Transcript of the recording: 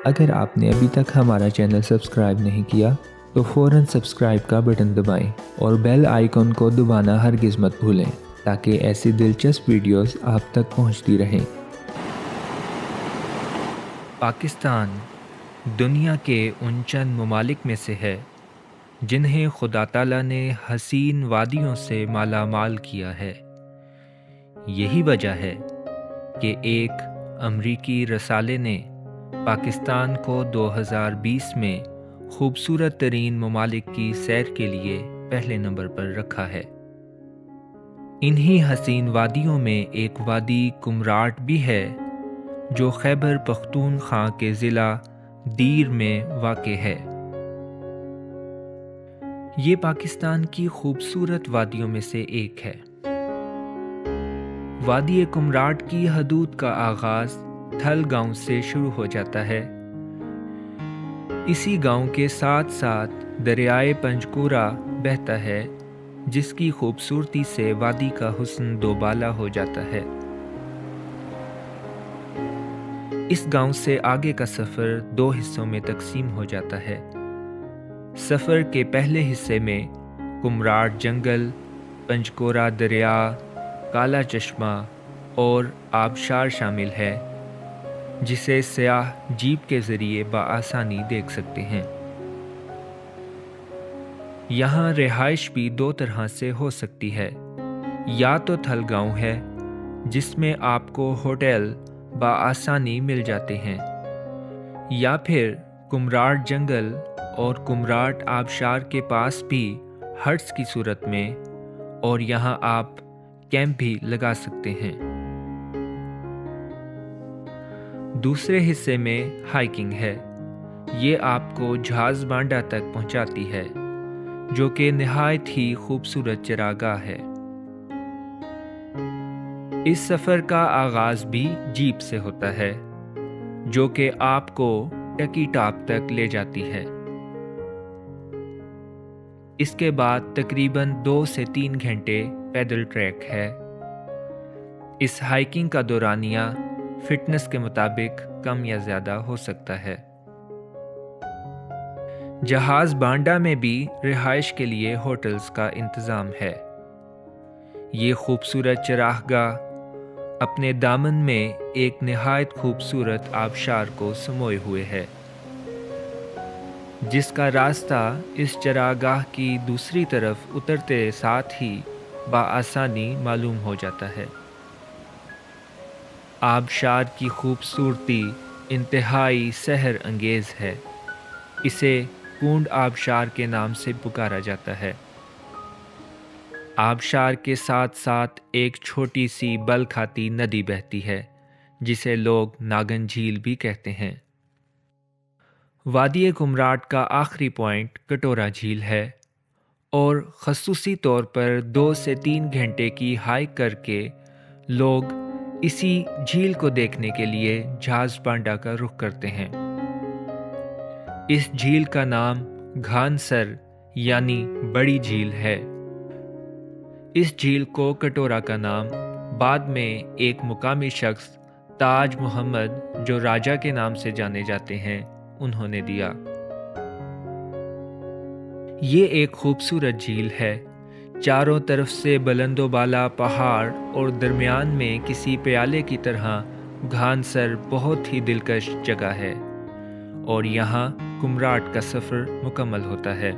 اگر آپ نے ابھی تک ہمارا چینل سبسکرائب نہیں کیا تو فوراً سبسکرائب کا بٹن دبائیں اور بیل آئیکن کو دبانا ہرگز مت بھولیں تاکہ ایسی دلچسپ ویڈیوز آپ تک پہنچتی رہیں۔ پاکستان دنیا کے ان چند ممالک میں سے ہے جنہیں خدا تعالیٰ نے حسین وادیوں سے مالا مال کیا ہے۔ یہی وجہ ہے کہ ایک امریکی رسالے نے پاکستان کو 2020 میں خوبصورت ترین ممالک کی سیر کے لیے پہلے نمبر پر رکھا ہے۔ انہی حسین وادیوں میں ایک وادی کمراٹ بھی ہے جو خیبر پختونخوا کے ضلع دیر میں واقع ہے۔ یہ پاکستان کی خوبصورت وادیوں میں سے ایک ہے۔ وادی کمراٹ کی حدود کا آغاز تھل گاؤں سے شروع ہو جاتا ہے۔ اسی گاؤں کے ساتھ ساتھ دریائے پنجکورہ بہتا ہے جس کی خوبصورتی سے وادی کا حسن دوبالا ہو جاتا ہے۔ اس گاؤں سے آگے کا سفر 2 حصوں میں تقسیم ہو جاتا ہے۔ سفر کے پہلے حصے میں کمراٹ جنگل، پنجکورہ دریا، کالا چشمہ اور آبشار شامل ہے جسے سیاح جیپ کے ذریعے بآسانی دیکھ سکتے ہیں۔ یہاں رہائش بھی 2 طرح سے ہو سکتی ہے، یا تو تھل گاؤں ہے جس میں آپ کو ہوٹل بآسانی مل جاتے ہیں، یا پھر کمراٹ جنگل اور کمراٹ آبشار کے پاس بھی ہٹس کی صورت میں، اور یہاں آپ کیمپ بھی لگا سکتے ہیں۔ دوسرے حصے میں ہائیکنگ ہے۔ یہ آپ کو جہاز بانڈہ تک پہنچاتی ہے جو کہ نہایت ہی خوبصورت چراگاہ ہے۔ اس سفر کا آغاز بھی جیپ سے ہوتا ہے جو کہ آپ کو ٹکی ٹاپ تک لے جاتی ہے۔ اس کے بعد تقریباً 2 سے 3 گھنٹے پیدل ٹریک ہے۔ اس ہائیکنگ کا دورانیہ فٹنس کے مطابق کم یا زیادہ ہو سکتا ہے۔ جہاز بانڈہ میں بھی رہائش کے لیے ہوٹلز کا انتظام ہے۔ یہ خوبصورت چراگاہ اپنے دامن میں ایک نہایت خوبصورت آبشار کو سموئے ہوئے ہے جس کا راستہ اس چراگاہ کی دوسری طرف اترتے ساتھ ہی بآسانی معلوم ہو جاتا ہے۔ آبشار کی خوبصورتی انتہائی سحر انگیز ہے۔ اسے کونڈ آبشار کے نام سے پکارا جاتا ہے۔ آبشار کے ساتھ ساتھ ایک چھوٹی سی بل کھاتی ندی بہتی ہے جسے لوگ ناگن جھیل بھی کہتے ہیں۔ وادی کمراٹ کا آخری پوائنٹ کٹورا جھیل ہے اور خصوصی طور پر 2 سے 3 گھنٹے کی ہائیک کر کے لوگ اسی جھیل کو دیکھنے کے لیے جہاز بانڈہ کا رخ کرتے ہیں۔ اس جھیل کا نام گھانسر یعنی بڑی جھیل ہے۔ اس جھیل کو کٹورا کا نام بعد میں ایک مقامی شخص تاج محمد جو راجہ کے نام سے جانے جاتے ہیں انہوں نے دیا۔ یہ ایک خوبصورت جھیل ہے۔ چاروں طرف سے بلند و بالا پہاڑ اور درمیان میں کسی پیالے کی طرح گھانسر بہت ہی دلکش جگہ ہے اور یہاں کمراٹ کا سفر مکمل ہوتا ہے۔